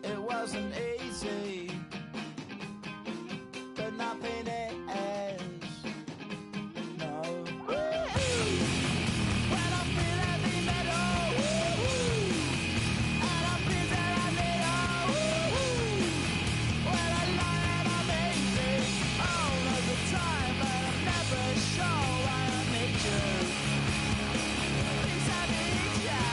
It wasn't easy, but nothing is. No. When I feel heavy metal, and I feel that I need when I lie and I'm easy all of the time, but I'm never sure why I need you. Please, I need you.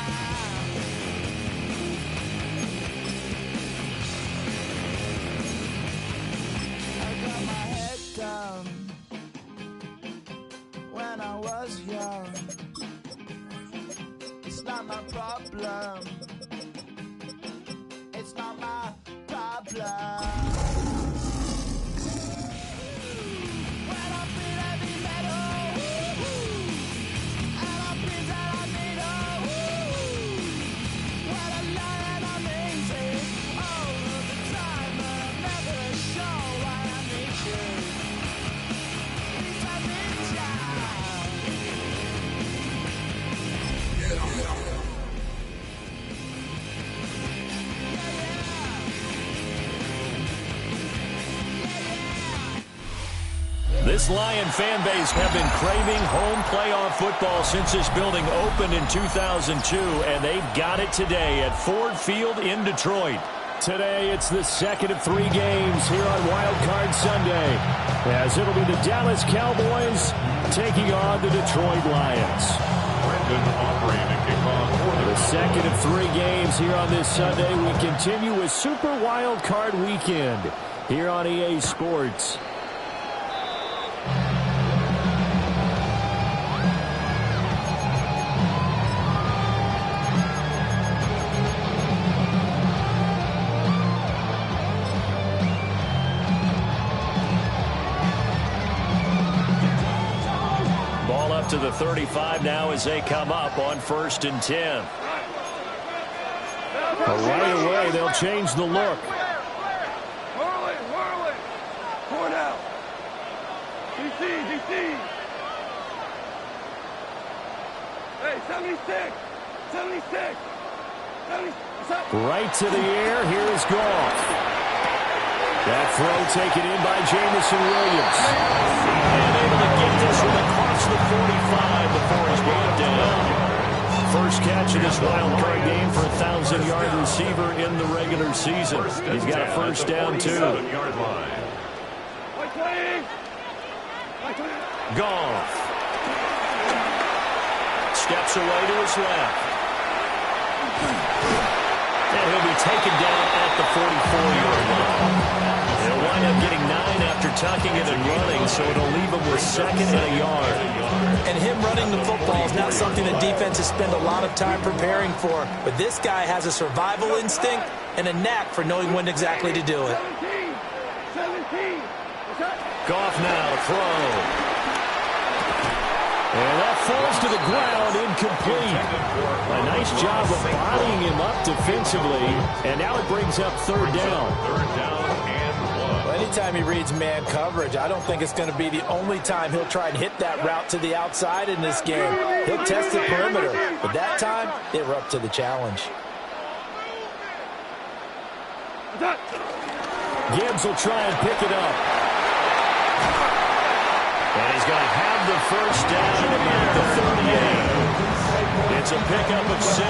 When I was young, it's not my problem. It's not my problem. When I feel heavy metal, and I feel that I need when I lie and I'm easy all of the time, but I'm never sure why I need you. Please, I need you. This Lion fan base have been craving home playoff football since this building opened in 2002, and they've got it today at Ford Field in Detroit. Today, it's the second of 3 games here on Wildcard Sunday, as it'll be the Dallas Cowboys taking on the Detroit Lions. The second of 3 games here on this Sunday. We continue with Super Wildcard Weekend here on EA Sports. Ball up to the 35 now as they come up on 1st and 10. But right away, they'll change the look. Whirling. Pour out. DC. Hey, 76. Right to the air. Here is Goff. That throw taken in by Jamison Williams. And able to get this one across the 45 before he's brought down. First catch of this wild card game for a 1,000-yard receiver in the regular season. He's got a first down, too. Goff. Steps away to his left. And he'll be taken down at the 44-yard line. They'll wind up getting 9 after tucking it and running, so it'll leave him with 2nd and a yard. And him running the football is not something that defenses spend a lot of time preparing for. But this guy has a survival instinct and a knack for knowing when exactly to do it. Goff now, throw. And that falls to the ground, incomplete. A nice job of bodying him up defensively, and now it brings up 3rd down. And 1. anytime he reads man coverage, I don't think it's going to be the only time he'll try and hit that route to the outside in this game. He'll test the perimeter, but that time, they were up to the challenge. Gibbs will try and pick it up. And he's going to have the first down at about the 38. It's a pickup of 6.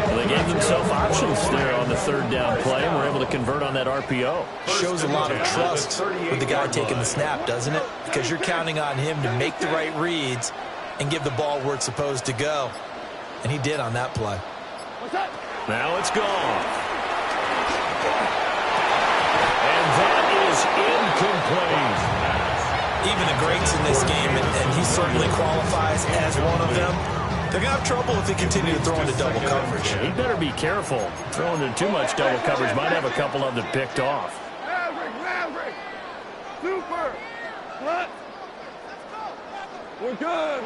Well, they gave themselves options there on the third down play and were able to convert on that RPO. Shows a lot of trust with the guy taking the snap, doesn't it? Because you're counting on him to make the right reads and give the ball where it's supposed to go. And he did on that play. Now it's gone. And that is incomplete. Even the greats in this game, and he certainly qualifies as one of them, they're going to have trouble if they continue to throw into double coverage. He better be careful. Throwing into too much double coverage might have a couple of them picked off. Maverick! Super! What? We're good.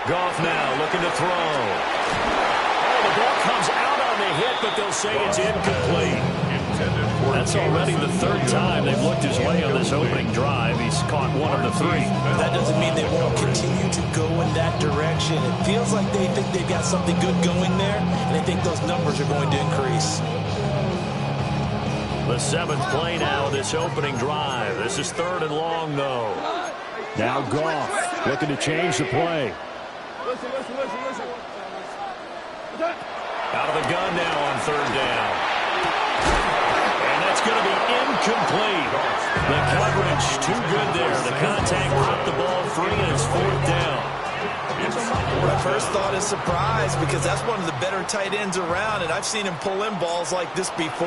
Goff now looking to throw. Oh, the ball comes out on the hit, but they'll say it's incomplete. That's already the third time they've looked his way on this opening drive. He's caught one of the 3. That doesn't mean they won't continue to go in that direction. It feels like they think they've got something good going there, and they think those numbers are going to increase. The 7th play now of this opening drive. This is 3rd and long, though. Now Goff looking to change the play. Listen. Out of the gun now on 3rd down. It's going to be incomplete. The coverage too good there. The contact brought the ball free, and it's 4th down. My first thought is surprise, because that's one of the better tight ends around, and I've seen him pull in balls like this before.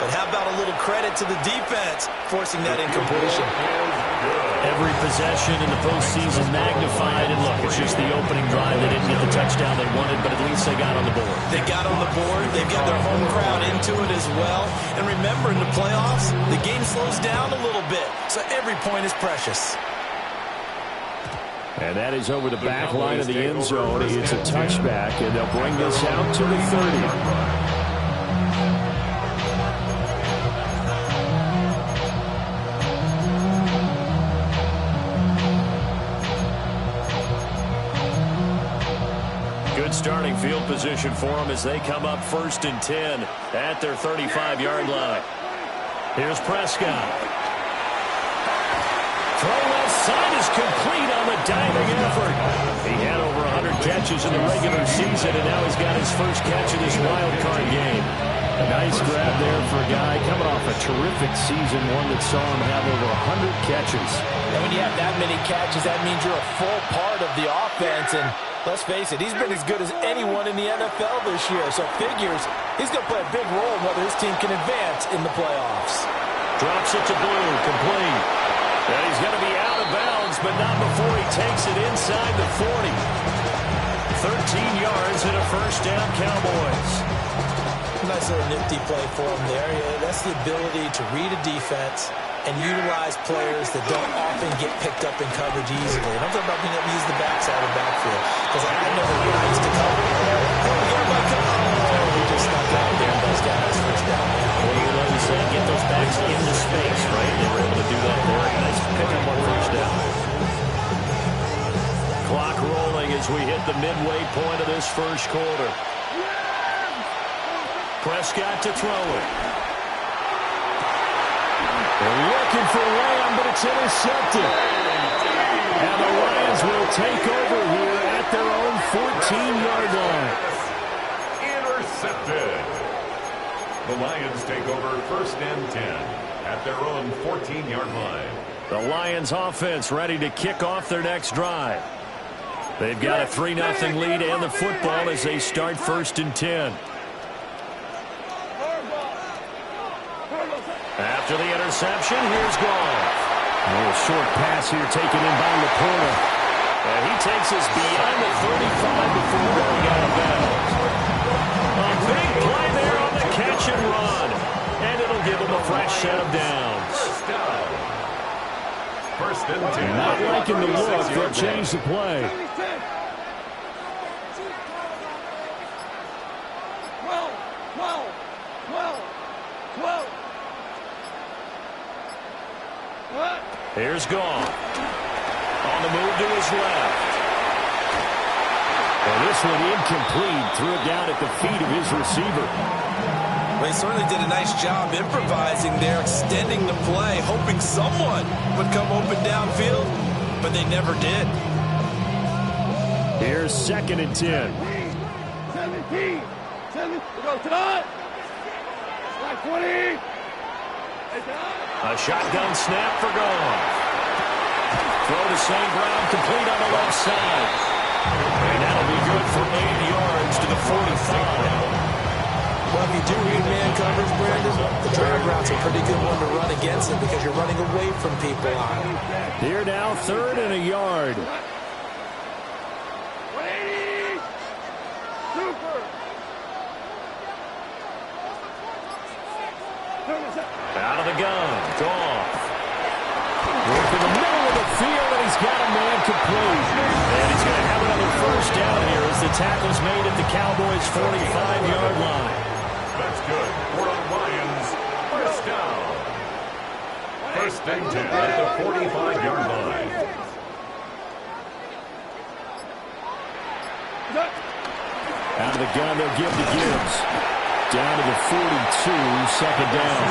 But how about a little credit to the defense forcing that incompletion? Every possession in the postseason magnified, and look, it's just the opening drive. They didn't get the touchdown they wanted, but at least they got on the board. They got on the board. They've got their home crowd into it as well. And remember, in the playoffs, the game slows down a little bit, so every point is precious. And that is over the back line of the end zone. It's a touchback, and they'll bring this out to the 30. Starting field position for them as they come up 1st and 10 at their 35-yard line. Here's Prescott. Throw left side is complete on the diving effort. He had over 100 catches in the regular season, and now he's got his first catch of this wild card game. A nice grab there for a guy coming off a terrific season, one that saw him have over 100 catches. And when you have that many catches, that means you're a full part of the offense, and let's face it, he's been as good as anyone in the NFL this year. So figures he's going to play a big role in whether his team can advance in the playoffs. Drops it to Blue, complete. And he's going to be out of bounds, but not before he takes it inside the 40. 13 yards and a first down, Cowboys. Nice little nifty play for him there. Yeah, that's the ability to read a defense and utilize players that don't often get picked up in coverage easily. And I'm talking about being able to use the backside of the backfield. Because I never likes to cover. He just snuck out there and those guys first down. Well, you know, you say get those backs into space, right? They were able to do that there. Nice pickup on first down. Clock rolling as we hit the midway point of this first quarter. Prescott to throw it. They're looking for Lamb, but it's intercepted. And the Lions will take over here at their own 14-yard line. Intercepted. The Lions take over 1st and 10 at their own 14-yard line. The Lions offense ready to kick off their next drive. They've got a 3-0 lead and the football as they start 1st and 10. After the interception, here's Goff. A little short pass here taken in by Laporta. And he takes us beyond the 35 before going out of bounds. A big play there on the catch and run. And it'll give him a fresh set of downs. First and 10. Not liking the look. They'll change the play. Well. Here's Gone. On the move to his left. Well, this one incomplete. Threw it down at the feet of his receiver. Well, he certainly did a nice job improvising there, extending the play, hoping someone would come open downfield, but they never did. Here's 2nd and 10. 17. Go tonight. 20. A shotgun snap for Gone. Throw to St. Brown, complete on the left side. And that'll be good for 8 yards to the 45. Well, if you do read man coverage, Brandon, the drag route's a pretty good one to run against it because you're running away from people on it. Here now, 3rd and a yard. 180. Super. Out of the gun. Goff. Work in the middle of the field, and he's got a man complete. And he's going to have another first down here as the tackle's made at the Cowboys' 45-yard line. That's good for the Lions. First down. 1st and 10 at the 45-yard line. Out of the gun, they'll give to Gibbs. Down to the 42, 2nd down.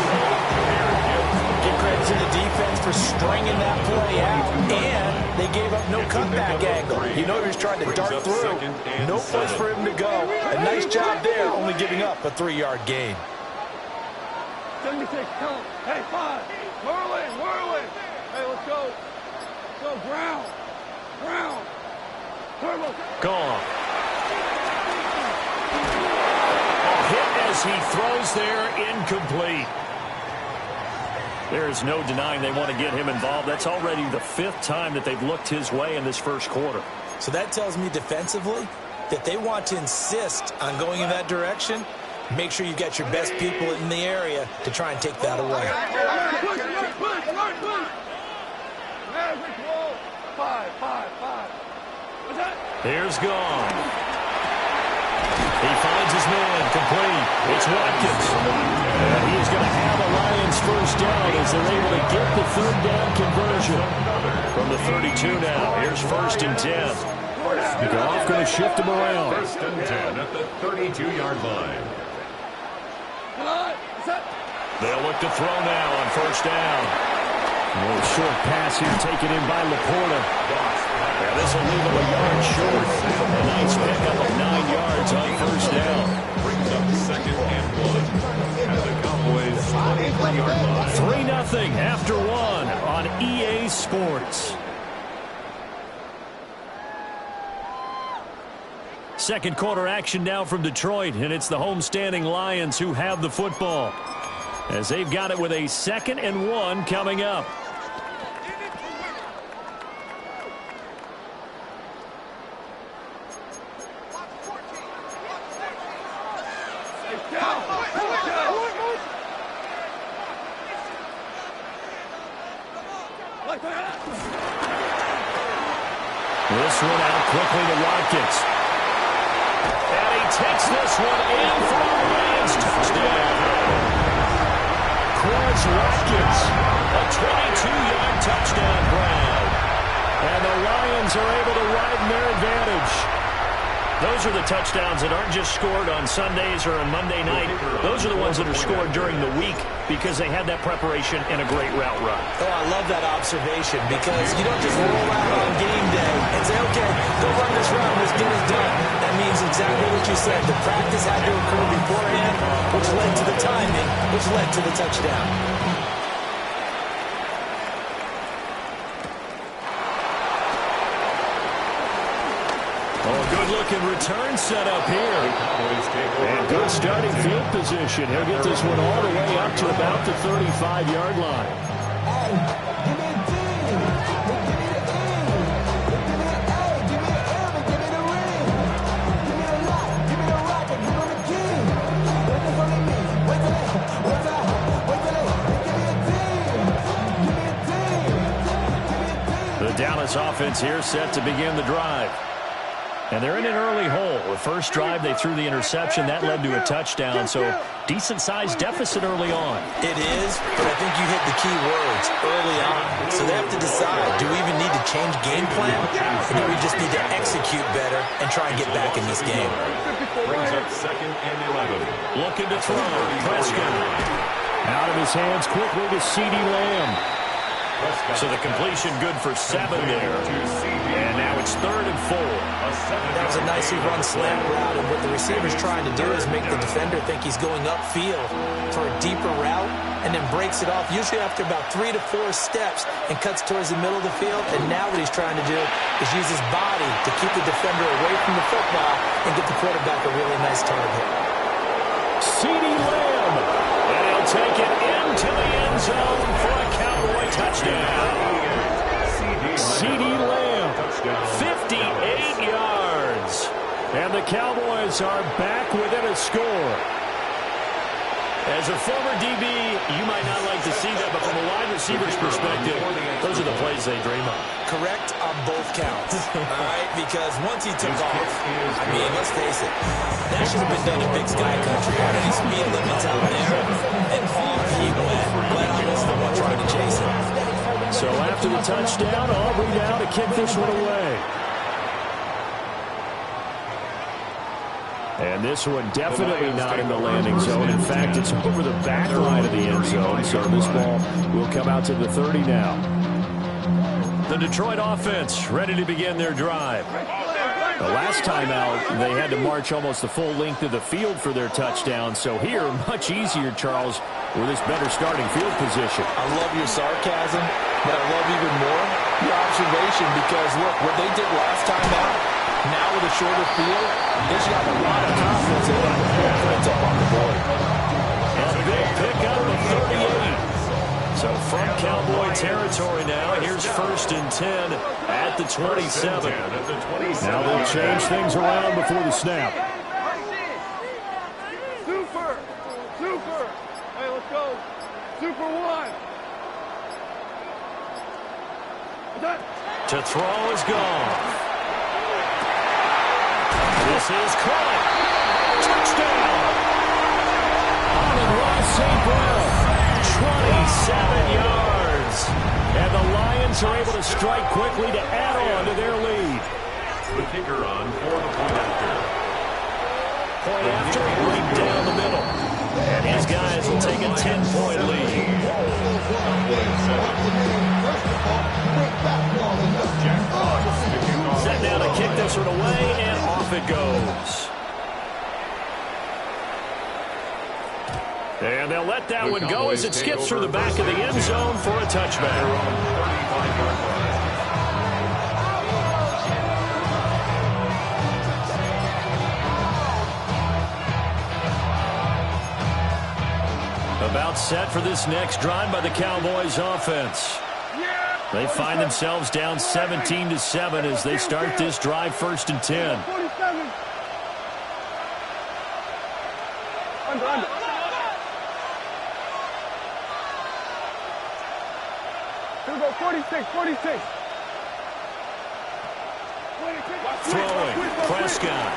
Give credit to the defense for stringing that play out, and they gave up no cutback angle. You know he was trying to dart through. No place for him to go. A nice job there, only giving up a 3-yard gain. 76, come. Hey, 5. Whirling. Hey, let's go. Let's go, Brown. Turbo. Gone. Hit as he throws there, incomplete. There is no denying they want to get him involved. That's already the 5th time that they've looked his way in this first quarter. So that tells me defensively that they want to insist on going in that direction. Make sure you've got your best people in the area to try and take that away. Here's Gone. He finds his man, complete. It's Watkins. And he is going to have a Lions first down as they're able to get the 3rd down conversion. From the 32 now, here's 1st and 10. Goff going to shift him around. 1st and 10 at the 32-yard line. They'll look to throw now on 1st down. A little short pass here taken in by Laporta. Yeah, this will leave him a yard short. A nice pickup of 9 yards on 1st down. Brings up 2nd and 1 at the Cowboys' 23-yard line. 3-0 after 1 on EA Sports. Second quarter action now from Detroit, and it's the homestanding Lions who have the football, as they've got it with a 2nd and 1 coming up. This one out quickly to Watkins. And he takes this one in for a Lions touchdown. Quez Watkins, a 22-yard touchdown grab. And the Lions are able to widen their advantage. Those are the touchdowns that aren't just scored on Sundays or on Monday night. Those are the ones that are scored during the week because they had that preparation and a great route run. Oh, I love that observation because you don't just roll out on game day and say, okay, go run this route, let's get it done. That means exactly what you said. The practice had to occur beforehand, which led to the timing, which led to the touchdown. Good-looking return set up here. And good starting field position. He'll get this one all the way up to about the 35-yard line. The Dallas offense here set to begin the drive. And they're in an early hole. The first drive, they threw the interception. That led to a touchdown, so decent-sized deficit early on. It is, but I think you hit the key words early on. So they have to decide, do we even need to change game plan, or do we just need to execute better and try and get back in this game? Brings up 2nd and 11. Looking to throw. Prescott. Out of his hands quickly to CeeDee Lamb. So the completion good for 7 there. And now it's 3rd and 4. That was a nicely run slant route, and what the receiver's trying to do is make the defender think he's going upfield for a deeper route, and then breaks it off, usually after about 3 to 4 steps, and cuts towards the middle of the field. And now what he's trying to do is use his body to keep the defender away from the football and get the quarterback a really nice target. CeeDee Lamb. And he'll take it into the end zone for a Cowboy touchdown. CeeDee Lamb, 58 yards. And the Cowboys are back within a score. As a former DB, you might not like to see that, but from a wide receiver's perspective, those are the plays they dream of. Correct on both counts, all right? Because once he took off, I mean, let's face it, that should have been done in Big Sky Country. How many speed limits out there? And off he went. Let almost the one trying to chase him. So after the touchdown, Aubrey now to kick this one away. And this one definitely not in the landing zone. In fact, it's over the back line of the end zone. So this ball will come out to the 30 now. The Detroit offense ready to begin their drive. The last time out, they had to march almost the full length of the field for their touchdown. So here, much easier, Charles, with this better starting field position. I love your sarcasm, but I love even more your observation because, look, what they did last time out, now with a shorter field, they should have a lot of confidence in putting the points up on the board. A big pickup of 38. So from Cowboy territory now, here's 1st and 10 at the 27. Now they'll change things around before the snap. Super! Super! Hey, let's go. Super 1. To throw is gone. This is caught. Touchdown. Amon-Ra St. Brown. 27 yards. And the Lions are able to strike quickly to add on to their lead. The kicker on for the point after. Point after, right down the middle. And his guys will take a 10-point lead. Set now to kick this one away, and off it goes. And they'll let that one go as it skips through the back of the end zone for a touchback. About set for this next drive by the Cowboys offense. They find themselves down 17-7 as they start this drive 1st and 10. 47. Under. Here we go, 46. Throwing, Prescott.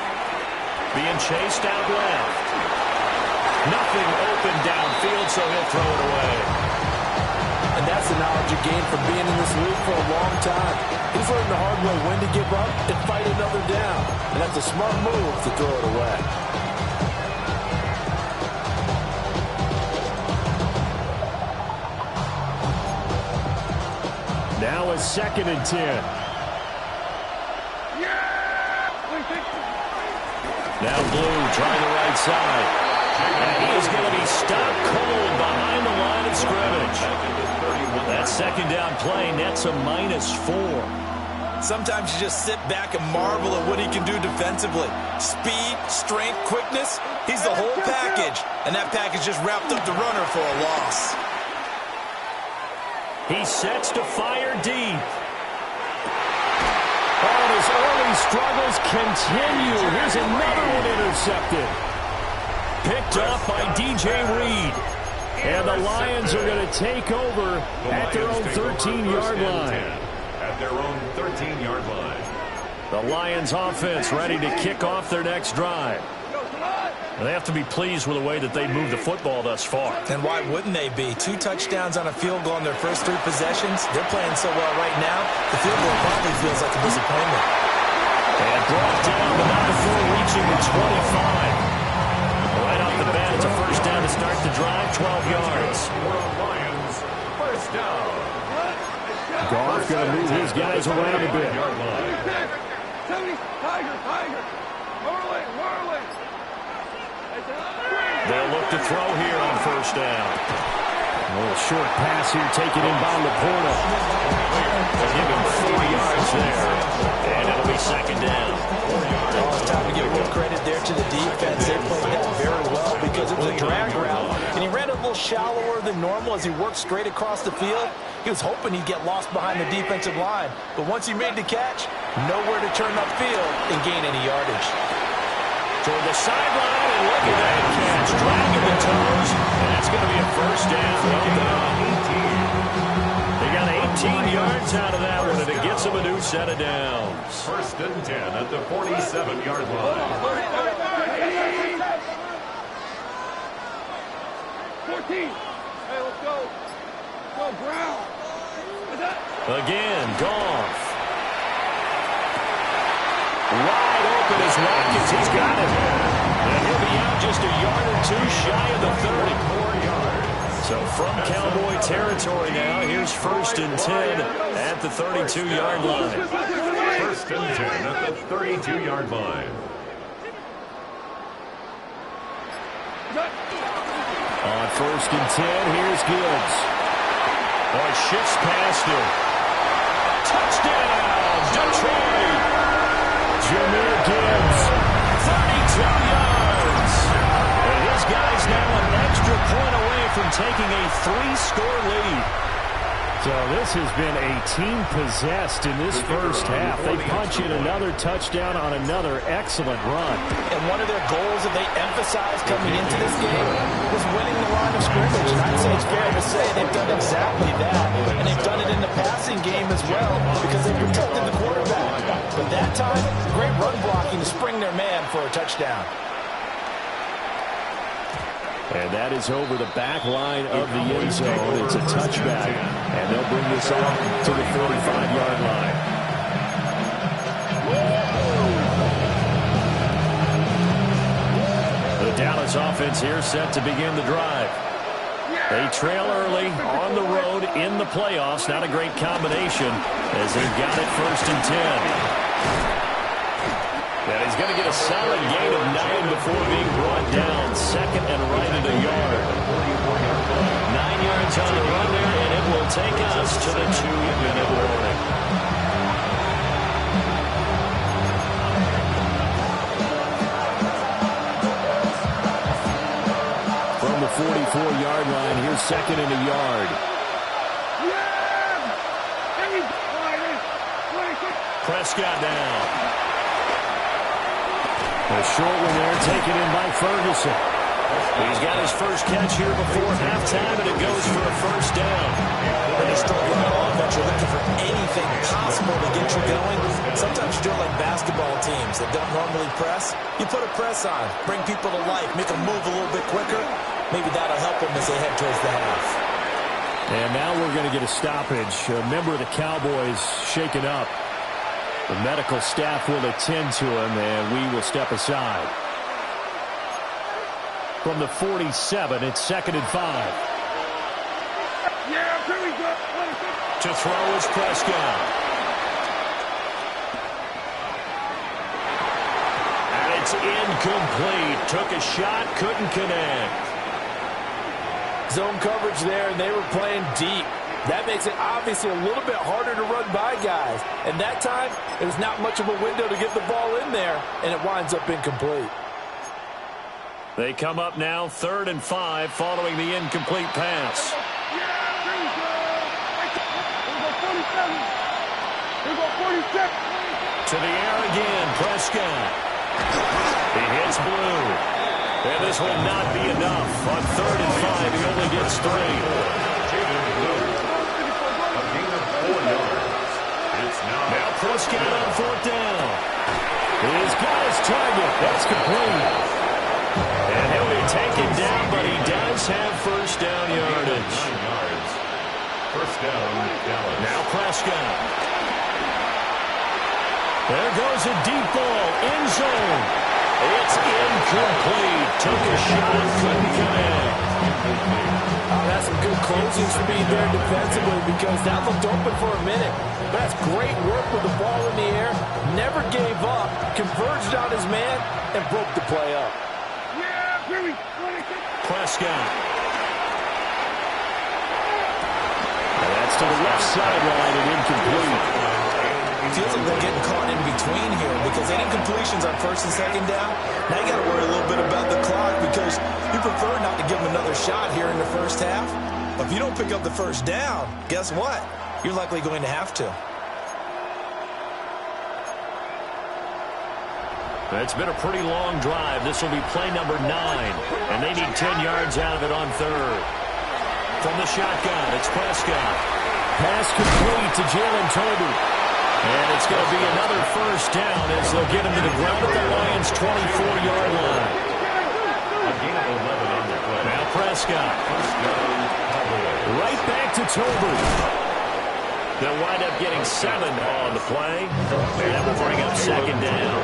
Being chased out left. Nothing open downfield, so he'll throw it away. And that's the knowledge you gain from being in this league for a long time. He's learned the hard way when to give up and fight another down. And that's a smart move to throw it away. Now a 2nd and 10. Now Blue trying the right side. And he is going to be stopped cold behind the line of scrimmage. That 2nd down play nets a -4. Sometimes you just sit back and marvel at what he can do defensively. Speed, strength, quickness, he's the whole package. And that package just wrapped up the runner for a loss. He sets to fire deep. Oh, his early struggles continue. Here's another one intercepted. Picked off by DJ Reed. And the Lions are going to take over at their own 13-yard line. At their own 13-yard line. The Lions offense ready to kick off their next drive. They have to be pleased with the way that they moved the football thus far. And why wouldn't they be? 2 touchdowns on a field goal in their first 3 possessions. They're playing so well right now, the field goal probably feels like a disappointment. And brought down, but not before reaching the 25. Right off the bat, it's a first down to start the drive, 12 yards. Lions, first down. Goff going to move his guys around a bit. 70, Tiger. Whirling. They'll look to throw here on first down. A little short pass here taken in by Laporta. They'll give him 4 yards there. And it'll be second down. Oh, it's time to give more credit there to the defense. They played that very well because it was a drag route. And he ran a little shallower than normal as he worked straight across the field. He was hoping he'd get lost behind the defensive line. But once he made the catch, nowhere to turn upfield and gain any yardage. Toward the sideline, and look at that catch. Dragging the toes, and that's going to be a first down. They got 18 yards out of that one, and it gets them a new set of downs. First and 10 at the 47-yard line. 14. Hey, let's go. Go, Brown. Again, Goff. Wide open is Watkins. He's got it. And he'll be out just a yard or 2 shy of the 30. So from Cowboy territory now, here's first and 10 at the 32-yard line. First and 10 at the 32-yard line. On first and 10, here's Gibbs. Boy, shifts past him. Touchdown, Detroit. Jahmyr Gibbs, 32 yards. And his guy's now an extra point away from taking a 3-score lead. So this has been a team possessed in this first half. They punch in another touchdown on another excellent run. And one of their goals that they emphasized coming into this game was winning the line of scrimmage. And I'd say it's fair to say they've done exactly that. And they've done it in the passing game as well because they protected the quarterback. But that time, great run blocking to spring their man for a touchdown. And that is over the back line of the end zone. It's a touchback. And they'll bring this on to the 45-yard line. The Dallas offense here set to begin the drive. They trail early on the road in the playoffs. Not a great combination as they've got it first and 10. And he's going to get a solid gain of 9 before being brought down. Second and right at a yard. 9 yards on the run there, and it will take us to the 2-minute warning. From the 44-yard line, here's second and a yard. Prescott down. A short one there, taken in by Ferguson. He's got his first catch here before halftime, and it goes for a first down. When you're struggling on offense, you're looking for anything possible to get you going. Sometimes you do it like basketball teams that don't normally press. You put a press on, bring people to life, make them move a little bit quicker. Maybe that'll help them as they head towards the half. And now we're going to get a stoppage. A member of the Cowboys shaken up. The medical staff will attend to him, and we will step aside. From the 47, it's second and 5. Yeah, here we go. To throw is Prescott. And it's incomplete. Took a shot, couldn't connect. Zone coverage there, and they were playing deep. That makes it obviously a little bit harder to run by guys. And that time, it was not much of a window to get the ball in there, and it winds up incomplete. They come up now, 3rd and 5, following the incomplete pass. Yeah, here we go. Here we go, 47. Here we go, 46. To the air again, Prescott. He hits blue. And this will not be enough. On 3rd and 5, he only gets 3. Now Prescott on 4th down. target. That's complete. And he'll be taken down, but he does have first down yardage. First down, Dallas. Now Prescott. There goes a deep ball, end zone. It's incomplete. Took a shot, couldn't connect. That's some good closing speed there defensively because that looked open for a minute. But that's great work with the ball in the air. Never gave up, converged on his man, and broke the play up. Prescott. And that's to the left sideline and incomplete. Feels like they're getting caught in between here because any completions on first and second down, now you got to worry a little bit about the clock because you prefer not to give them another shot here in the first half. But if you don't pick up the first down, guess what? You're likely going to have to. It's been a pretty long drive. This will be play number 9, and they need 10 yards out of it on third. From the shotgun, it's Prescott. Pass complete to Jalen Tolbert. And it's going to be another first down as they'll get him to the ground at the Lions' 24-yard line. A gain of 11 on the play. Now Prescott. Right back to Tolbert. They'll wind up getting 7 on the play. And that will bring up second down.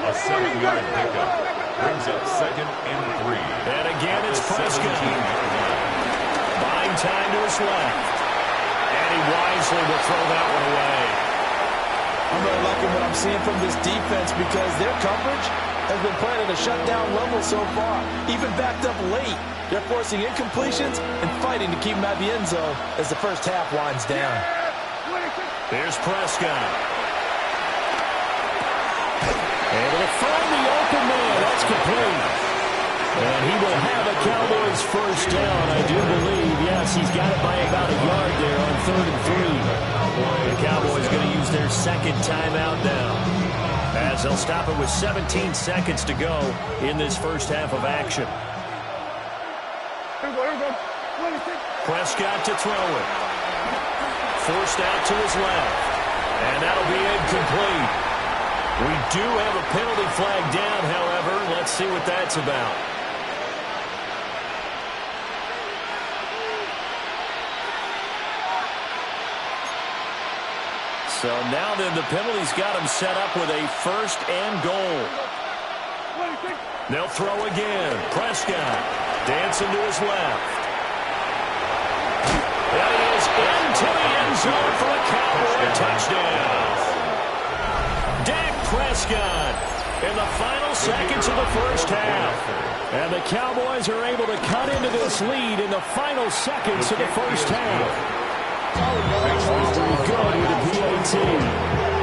A 7-yard pickup brings up second and 3. And again, it's Prescott. Buying time to his left. And he wisely will throw that one away. I'm really liking what I'm seeing from this defense because their coverage has been playing at a shutdown level so far. Even backed up late, they're forcing incompletions and fighting to keep them at the end zone as the first half winds down. There's Prescott. Able to find the open man. That's complete. And he will have a Cowboys first down, I do believe. Yes, he's got it by about a yard there on 3rd and 3. The Cowboys going to use their second timeout now, as they'll stop it with 17 seconds to go in this first half of action. Prescott to throw it. Forced out to his left. And that'll be incomplete. We do have a penalty flag down, however. Let's see what that's about. So now then the penalty's got him set up with a first and goal. They'll throw again. Prescott dancing to his left. That is into the end zone for a Cowboy touchdown. Dak Prescott in the final seconds of the first half. And the Cowboys are able to cut into this lead in the final seconds of the first half. Pretty good with the PAT.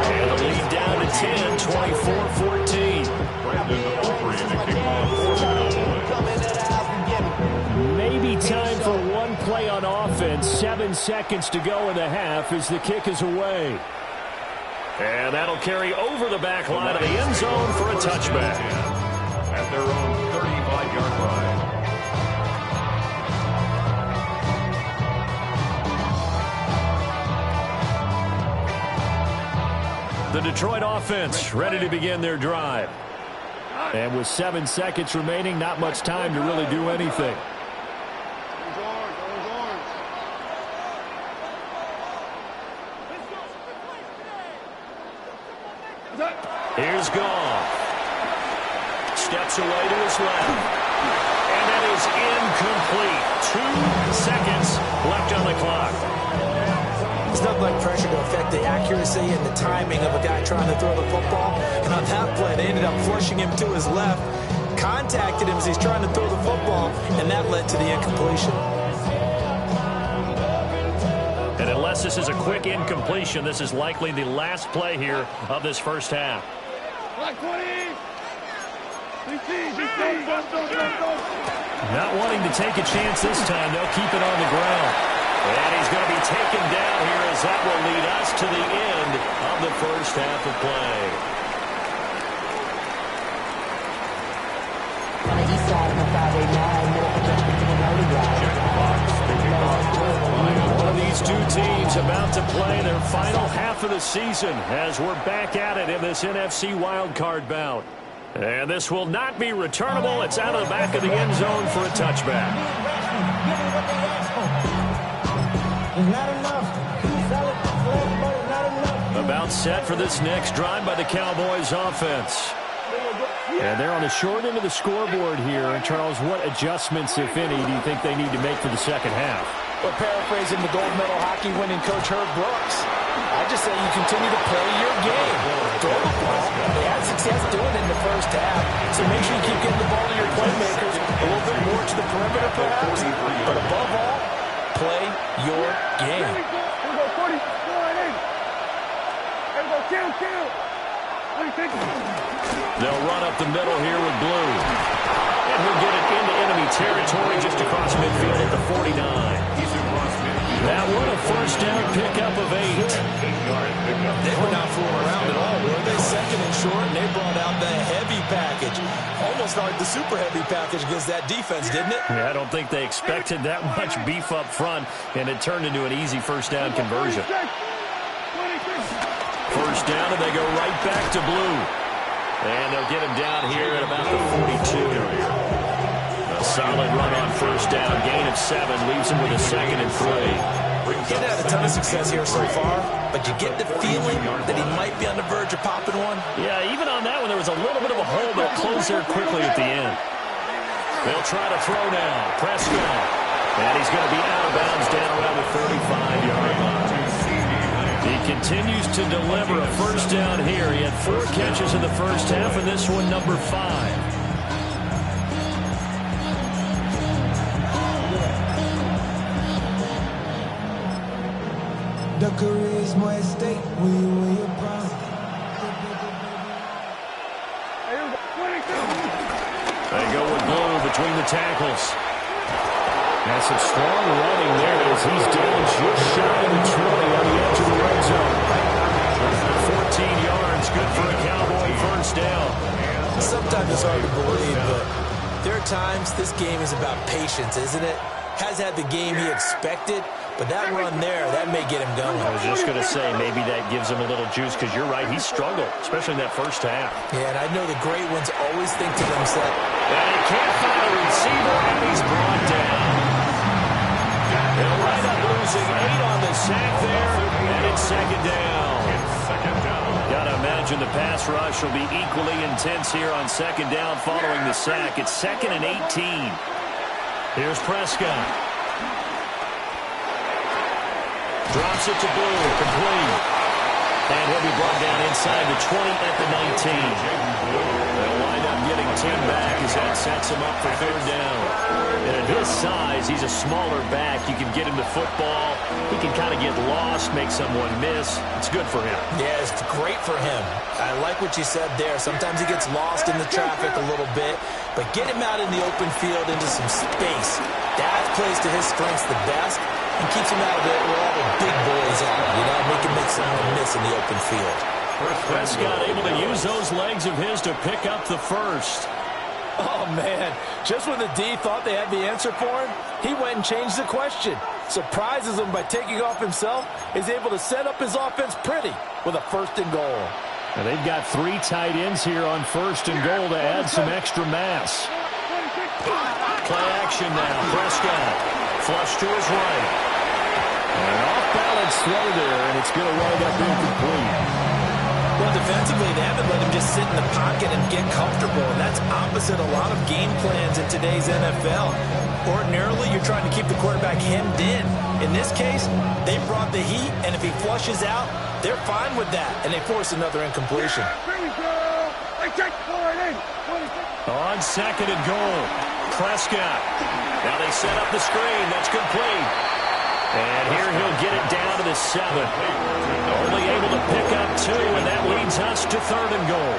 And the lead down to 10, 24-14. Maybe time for one play on offense. 7 seconds to go in the half as the kick is away. And that'll carry over the back line of the end zone for a touchback. At their own 35-yard line. The Detroit offense ready to begin their drive. And with 7 seconds remaining, not much time to really do anything. Here's Goff. Steps away to his left. And that is incomplete. 2 seconds left on the clock. It's nothing like pressure to affect the accuracy and the timing of a guy trying to throw the football. And on that play, they ended up flushing him to his left, contacted him as he's trying to throw the football, and that led to the incompletion. And unless this is a quick incompletion, this is likely the last play here of this first half. Not wanting to take a chance this time, they'll keep it on the ground. And he's going to be taken down here as that will lead us to the end of the first half of play. One of these These two teams about to play their final half of the season as we're back at it in this NFC Wildcard bout. And this will not be returnable. It's out of the back of the end zone for a touchback. About set for this next drive by the Cowboys offense. And they're on the short end of the scoreboard here. And Charles, what adjustments, if any, do you think they need to make for the second half? Well, paraphrasing the gold medal hockey winning coach Herb Brooks, I just say you continue to play your game. Throw the ball. They had success doing it in the first half. So make sure you keep getting the ball to your playmakers a little bit more to the perimeter perhaps. But above all, play your game. Here we go, 40. Go right in. Here we go, kill. What do you think? They'll run up the middle here with Blue. And he'll get it into enemy territory just across midfield at the 49. That one a first down pickup of 8. They were not fooling around at all, were they? Second and short, and they brought out the heavy package. Almost like the super heavy package against that defense, didn't it? Yeah, I don't think they expected that much beef up front, and it turned into an easy first down conversion. First down, and they go right back to Blue. And they'll get him down here at about the 42. A solid run on first down. Gain of 7 leaves him with a 2nd and 3. He's had a ton of success here so far, but you get the feeling that he might be on the verge of popping one. Yeah, even on that one, there was a little bit of a hole, but it closed there quickly at the end. They'll try to throw now. Prescott. And he's going to be out of bounds down around the 35-yard line. He continues to deliver a first down here. He had 4 catches in the first half, and this one number 5. The charisma at stake, will you promise? They go with Blue between the tackles. And some strong running there as he's down just shy of the 20 on the edge of the red zone. 14 yards, good for a Cowboy first down. Sometimes it's hard to believe, but there are times this game is about patience, isn't it? Has had the game he expected, but that run there, that may get him going. I was just going to say, maybe that gives him a little juice, because you're right, he struggled, especially in that first half. Yeah, and I know the great ones always think to themselves, and he can't find a receiver, and he's brought down. They'll wind up losing 8 on the sack there, and it's 2nd down. Got to imagine the pass rush will be equally intense here on 2nd down following the sack. It's 2nd and 18. Here's Prescott. Drops it to Blue, complete. And he'll be brought down inside the 20 at the 19. They'll wind up getting 10 back as that sets him up for 3rd down. And at his size, he's a smaller back. You can get him the football. He can kind of get lost, make someone miss. It's good for him. yeah, it's great for him. I like what you said there. Sometimes he gets lost in the traffic a little bit, but get him out in the open field into some space. That plays to his strengths the best and keeps him out of it where all the big boys are. You know, make someone miss in the open field. Prescott able to use those legs of his to pick up the first. Oh, man. Just when the D thought they had the answer for him, he went and changed the question. Surprises him by taking off himself. Is able to set up his offense pretty with a 1st and goal. And they've got 3 tight ends here on 1st and goal to add some extra mass. Play action now. Prescott. Flush to his right. An off-balance throw there, and it's going to wind up incomplete. Well, defensively, they haven't let him just sit in the pocket and get comfortable, and that's opposite a lot of game plans in today's NFL. Ordinarily, you're trying to keep the quarterback hemmed in. In this case, they brought the heat, and if he flushes out, they're fine with that, and they force another incompletion. On 2nd and goal, Prescott. Now they set up the screen. That's complete. And here he'll get it down to the 7. Only able to pick up 2, and that leads us to 3rd and goal.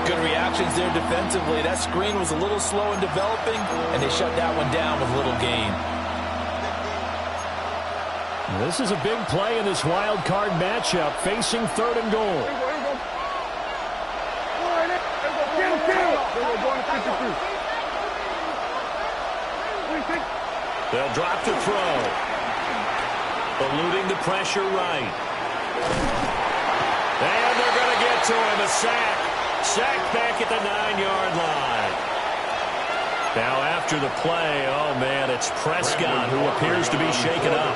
Good reactions there defensively. That screen was a little slow in developing, and they shut that one down with little gain. This is a big play in this wild card matchup, facing 3rd and goal. They'll drop the throw. The eluding the pressure right. And they're going to get to him. A sack. Sack back at the 9-yard line. Now after the play, oh man, it's Prescott who appears to be shaken up.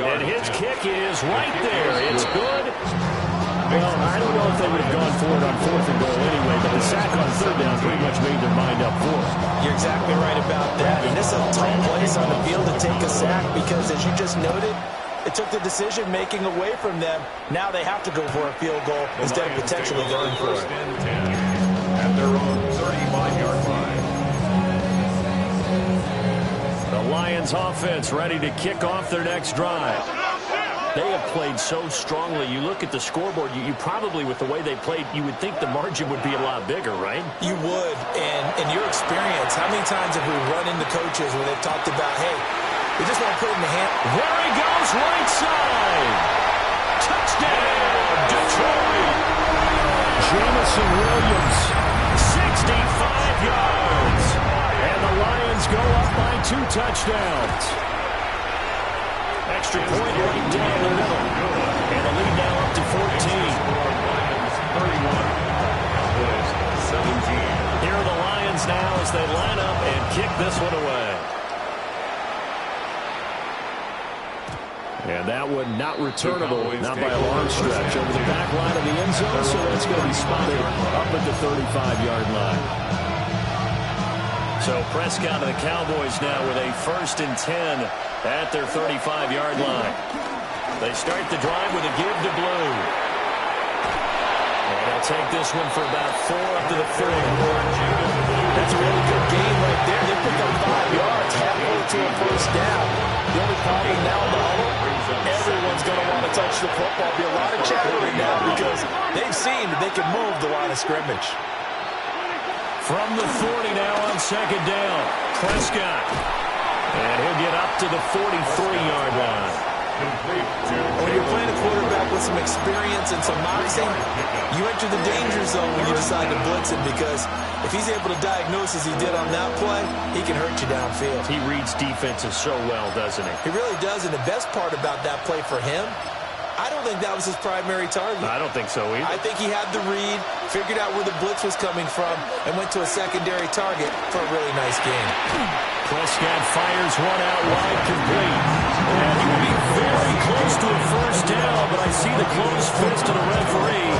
And his kick is right there. It's good. Well, I don't know if they would have gone for it on 4th and goal anyway, but the sack on 3rd down pretty much made their mind up for it. You're exactly right about that. And this is a tough place on the field to take a sack because, as you just noted, it took the decision-making away from them. Now they have to go for a field goal instead of potentially going for it. At their own 35-yard line. The Lions offense ready to kick off their next drive. They have played so strongly. You look at the scoreboard, you probably, with the way they played, you would think the margin would be a lot bigger, right? You would. And in your experience, how many times have we run into coaches where they've talked about, hey, we just want to put it in the hand. There he goes, right side. Touchdown, Detroit. Jamison Williams. 65 yards. And the Lions go up by 2 touchdowns. Extra point right down the middle. And the lead now up to 14. 17. Here are the Lions now as they line up and kick this one away. And that one not returnable, not by a long stretch. Over the back line of the end zone, so that's going to be spotted up at the 35-yard line. So Prescott and the Cowboys now with a 1st and 10 at their 35-yard line. They start the drive with a give to Blue. And they'll take this one for about 4 up to the 40. That's a really good game right there. They pick up 5 yards, halfway to a 1st down. The only problem now in the huddle, everyone's going to want to touch the football. Be a lot of chattering now because they've seen that they can move the line of scrimmage. From the 40 now on 2nd down, Prescott. And he'll get up to the 43-yard line. When you're playing a quarterback with some experience and some moxie, you enter the danger zone when you decide to blitz him because if he's able to diagnose as he did on that play, he can hurt you downfield. He reads defenses so well, doesn't he? He really does, and the best part about that play for him, I don't think that was his primary target. I don't think so either. I think he had the read, figured out where the blitz was coming from, and went to a secondary target for a really nice game. Prescott fires one out wide, complete. And he will be very close to a 1st down, but I see the closed fist of the referee,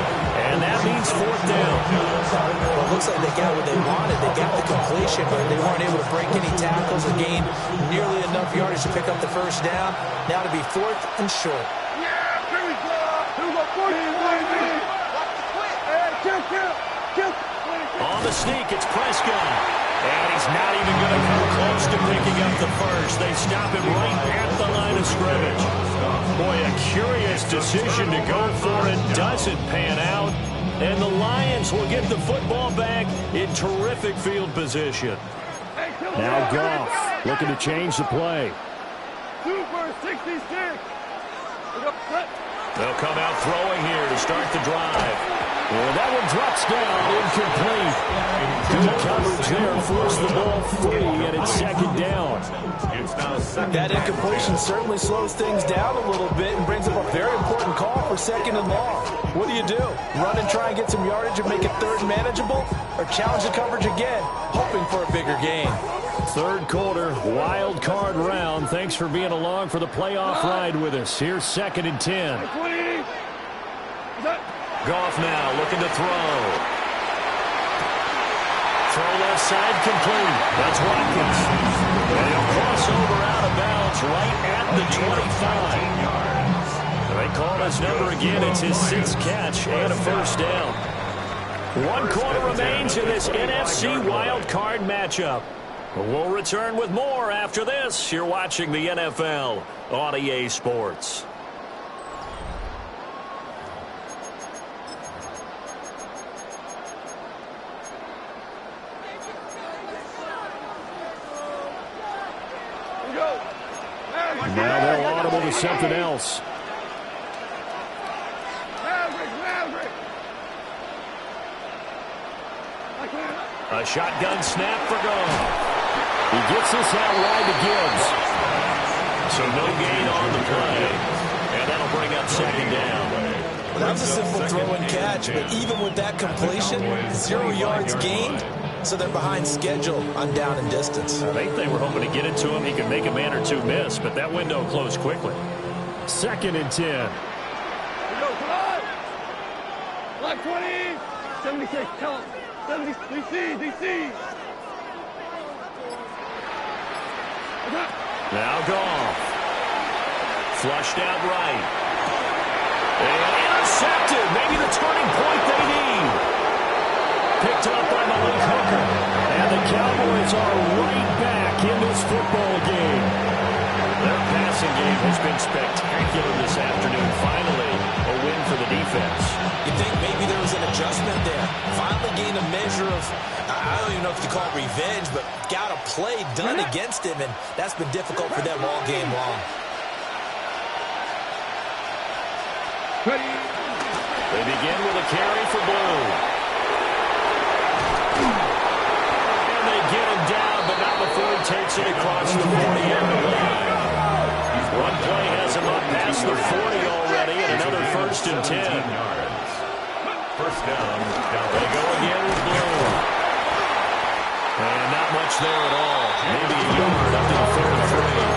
and that means 4th down. Well, it looks like they got what they wanted. They got the completion, but they weren't able to break any tackles or gain nearly enough yardage to pick up the 1st down. Now to be 4th and short. On the sneak, it's Prescott. And he's not even going to come close to picking up the 1st. They stop him right at the line of scrimmage. Boy, a curious decision to go for it. Doesn't pan out. And the Lions will get the football back in terrific field position. Now Goff looking to change the play. Super 66. They'll come out throwing here to start the drive. Well, that one drops down, incomplete. Good coverage there, force the ball free, and it's 2nd down. That incompletion certainly slows things down a little bit and brings up a very important call for 2nd and long. What do? Run and try and get some yardage and make it 3rd manageable, or challenge the coverage again, hoping for a bigger gain? 3rd quarter, wild card round. Thanks for being along for the playoff ride with us. Here's 2nd and 10. Goff now looking to throw. Throw left side complete. That's Watkins. And he'll cross over out of bounds right at the 25. They call his number again. It's his 6th catch and a 1st down. 1 quarter remains in this NFC Wild Card matchup. We'll return with more after this. You're watching the NFL on EA Sports. Now they're audible to something else. A shotgun snap for Goff. He gets this out wide to Gibbs. So no gain on the play. And that'll bring up second down. Well, that was a simple throw and catch, but even with that completion, 0 yards gained, so they're behind schedule on down and distance. I think they were hoping to get it to him. He could make a man or two miss, but that window closed quickly. 2nd and 10. Here we go, come on! Block 20! 76, tell him. 70, DC! Now Goff. Flushed out right. And intercepted. Maybe the turning point they need. Picked up by Malik Hooker. And the Cowboys are right back in this football game. Their passing game has been spectacular this afternoon. Finally, a win for the defense. You think maybe there was an adjustment there. Finally gained a measure of, I don't even know if you call it revenge, but got a play done against him, and that's been difficult for them all game long. They begin with a carry for Blue. And they get him down, but not before he takes it across the 40-yard line. One play has him up past the 40 already, and another 1st and 10. First down. They go again with Blue. And not much there at all. Maybe a yard up to the 33.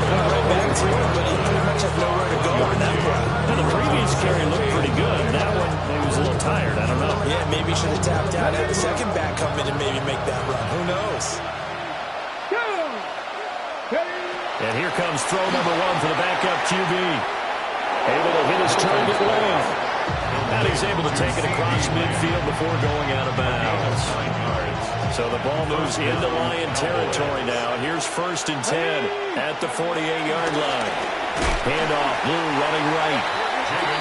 Right back to him, but he pretty much had nowhere to go on that play. And the previous carry looked pretty good. That one, he was a little tired. I don't know. Yeah, maybe he should have tapped out, had a second back come in and maybe make that run. Who knows? And here comes throw number 1 for the backup QB. Able to hit his target length. And he's able to take it across midfield before going out of bounds. So the ball moves into Lion territory now. Here's 1st and 10 at the 48-yard line. Handoff, Blue running right.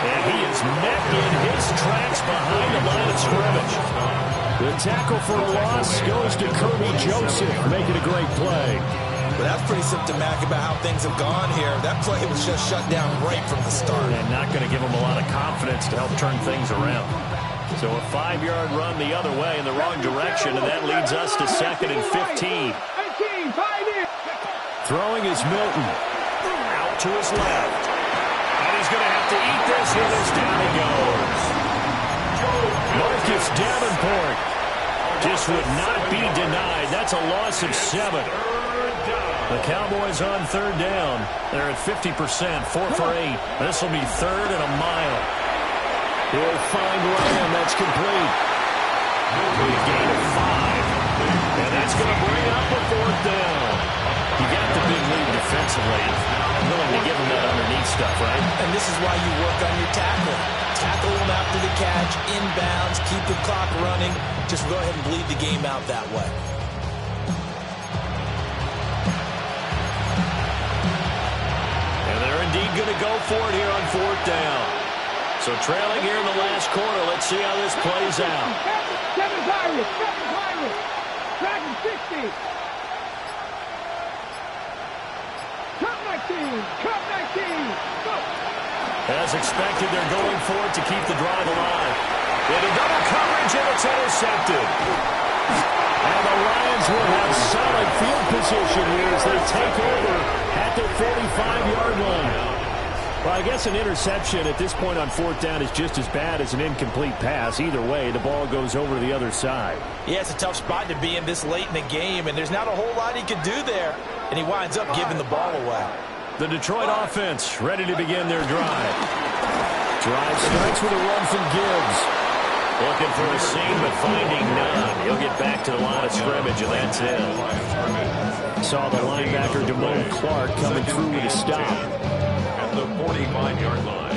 And he is met in his tracks behind the line of scrimmage. The tackle for a loss goes to Kirby Joseph, making a great play. But that's pretty symptomatic about how things have gone here. That play was just shut down right from the start. And not going to give him a lot of confidence to help turn things around. So a 5-yard run the other way in the wrong direction, and that leads us to 2nd and 15. Throwing is Milton. Out to his left. And he's going to have to eat this with us. Down he goes. Marcus Davenport just would not be denied. That's a loss of 7. The Cowboys on 3rd down. They're at 50%, 4 for 8. This will be 3rd and a mile. He'll find Ryan. That's complete. A gain of 5. And that's going to bring up a 4th down. You got the big lead defensively. Willing to give him that underneath stuff, right? And this is why you work on your tackle. Tackle him after the catch, inbounds, keep the clock running. Just go ahead and bleed the game out that way. And they're indeed going to go for it here on 4th down. So trailing here in the last quarter. Let's see how this plays out. As expected, they're going for it to keep the drive alive. Into double coverage, and it's intercepted. And the Lions will have solid field position here as they take over at the 45-yard line. Well, I guess an interception at this point on 4th down is just as bad as an incomplete pass. Either way, the ball goes over to the other side. Yeah, it's a tough spot to be in this late in the game, and there's not a whole lot he could do there. And he winds up giving the ball away. The Detroit offense ready to begin their drive. Drive starts with a run from Gibbs. Looking for a seam, but finding none. He'll get back to the line of scrimmage, and that's it. Saw the linebacker, Damone Clark, coming through with a stop. At the 45-yard line.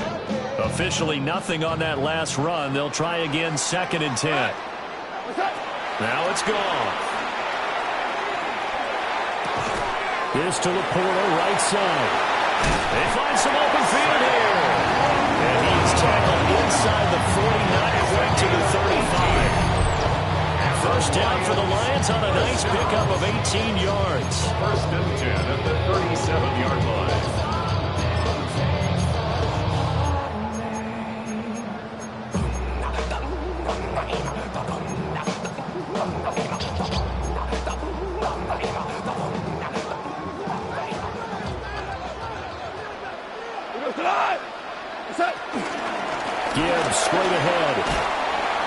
Officially nothing on that last run. They'll try again, 2nd and 10. Now it's gone. This to Laporta, right side. They find some open field here. And he's tackled inside the 49, right to the 35. First down for the Lions on a nice pickup of 18 yards. 1st and 10 at the 37-yard line. straight ahead.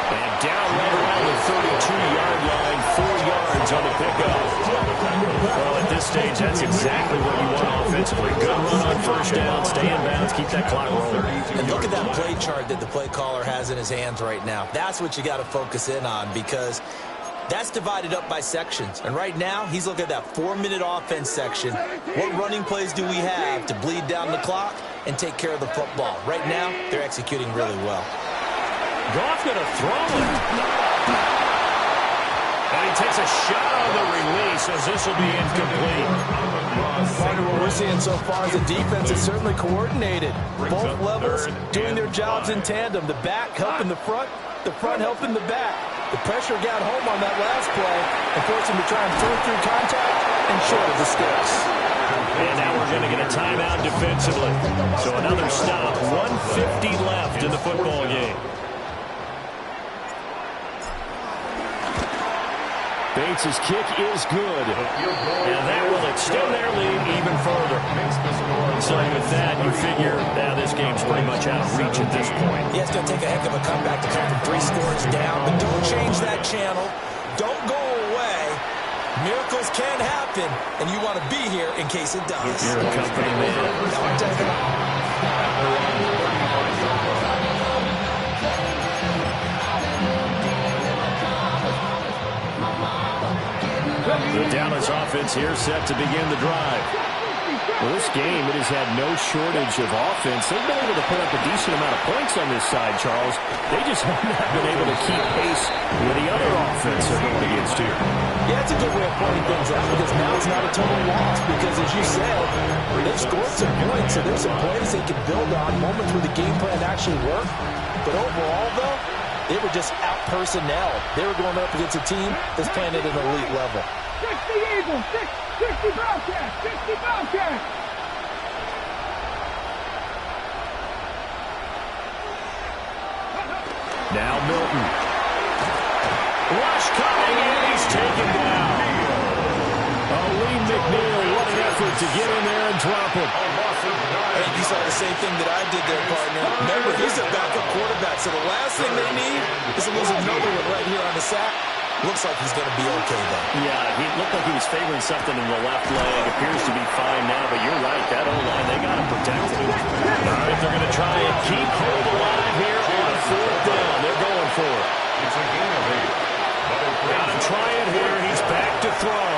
And down right around the 32-yard line, 4 yards on the pickup. Well, at this stage, that's exactly what you want offensively. Good run on first down, stay in bounds, keep that clock rolling. And look at that play chart that the play caller has in his hands right now. That's what you got to focus in on, because that's divided up by sections. And right now, he's looking at that 4-minute offense section. What running plays do we have to bleed down the clock and take care of the football? Right now, they're executing really well. Goff going to throw it. And he takes a shot on the release as this will be incomplete. Part of what we're seeing so far is the defense is certainly coordinated. Both levels doing their jobs in tandem. The back helping the front helping the back. The pressure got home on that last play and forced him to try and throw through contact and short of the sticks. And now we're going to get a timeout defensively. So another stop, 1:50 left in the football game. Bates' kick is good. And that will extend their lead even further. So with that, you figure now this game's pretty much out of reach at this point. Yeah, it's going to take a heck of a comeback to come from 3 scores down. But don't change that channel. Don't go away. Miracles can happen, and you want to be here in case it does. You're a company man. The Dallas offense here set to begin the drive. Well, this game, it has had no shortage of offense. They've been able to put up a decent amount of points on this side, Charles. They just have not been able to keep pace with the other offense they're going against here. Yeah, it's a good way of pointing things out, because now it's not a total loss. Because, as you said, they've scored some points, so there's some plays they can build on, moments where the game plan actually worked. But overall, though, they were just out-personnel. They were going up against a team that's playing at an elite level. 60 Eagles, 60 Bobcats, 60 Bobcats. Now Milton. Rush coming in, he's taken down. Lee McNeil, what an effort to get in there and drop him. I think you saw the same thing that I did there, partner. Remember, he's a backup quarterback, so the last thing they need is to lose another one right here on the sack. Looks like he's going to be okay, though. Yeah, he looked like he was favoring something in the left leg. Appears to be fine now, but you're right. That O-line, they got to protect it. All right, they're going to try and keep hold alive here on 4th down. They're going for it. It's a gain of 8. Got to try it here. He's back to throw.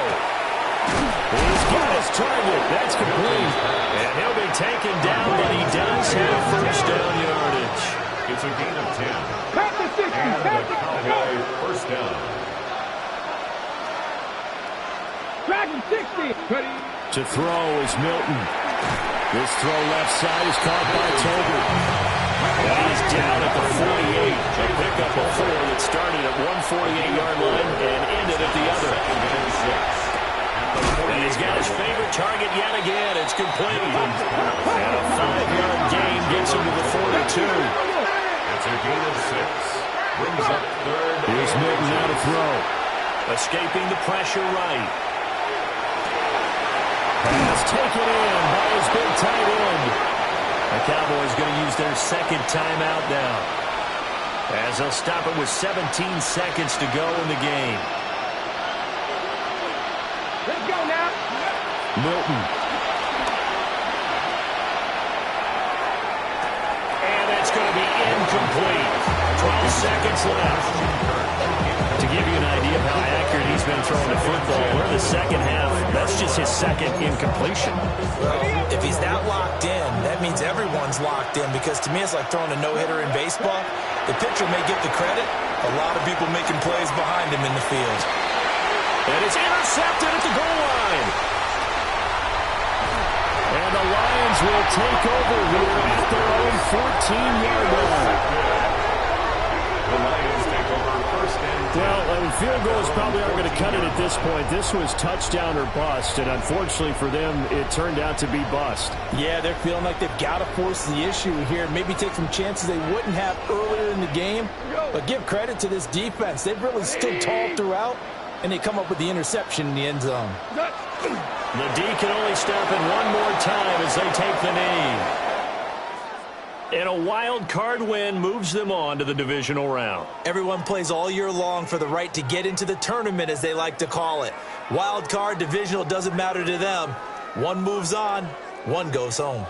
He's got his target. That's complete. And he'll be taken down, but he does have first down yardage. It's a gain of 10. Pass the 60, And pass the the Cowboys first down. Dragon 60. To throw is Milton. This throw left side is caught by Tober. And he's down at the 48. A pickup of 4 that started at 148-yard line and ended at the other. And he's got his favorite target yet again. It's complete. And a 5-yard gain gets him to the 42. It's a gain of 6. Brings up 3rd. Here's Milton now to throw. Escaping the pressure right. Pass taken in by his big tight end. The Cowboys going to use their second timeout now, as they'll stop it with 17 seconds to go in the game. Let's go now. Milton. And it's going to be incomplete. 12 seconds left. To give you an idea of how accurate he's been throwing the football, we're in the second half. That's just his second incompletion. Well, if he's that locked in, that means everyone's locked in, because to me it's like throwing a no-hitter in baseball. The pitcher may get the credit. A lot of people making plays behind him in the field. And it's intercepted at the goal line. And the Lions will take over here at their own 14-yard line. The Lions take over first and 10. Well, field goals probably aren't going to cut it at this point. This was touchdown or bust, and unfortunately for them, it turned out to be bust. Yeah, they're feeling like they've got to force the issue here. Maybe take some chances they wouldn't have earlier in the game. But give credit to this defense. They've really stood tall throughout, and they come up with the interception in the end zone. The D can only stop it one more time as they take the knee. And a wild card win moves them on to the divisional round. Everyone plays all year long for the right to get into the tournament, as they like to call it. Wild card, divisional, doesn't matter to them. One moves on, one goes home.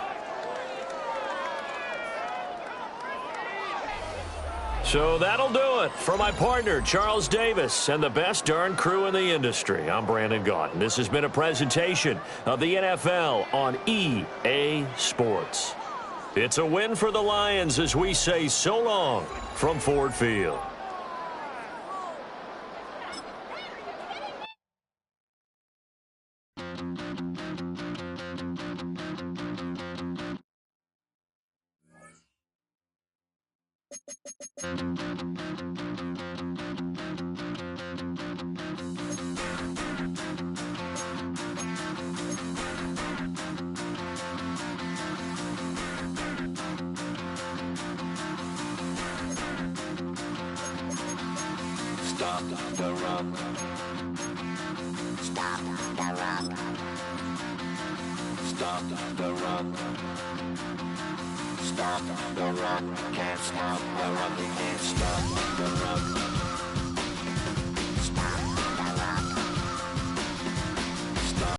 So that'll do it. For my partner, Charles Davis, and the best darn crew in the industry, I'm Brandon Gaudin. This has been a presentation of the NFL on EA Sports. It's a win for the Lions as we say so long from Ford Field. Stop the run. Stop the run. Stop the run. Stop the run. Can't stop the run. You can't stop the run.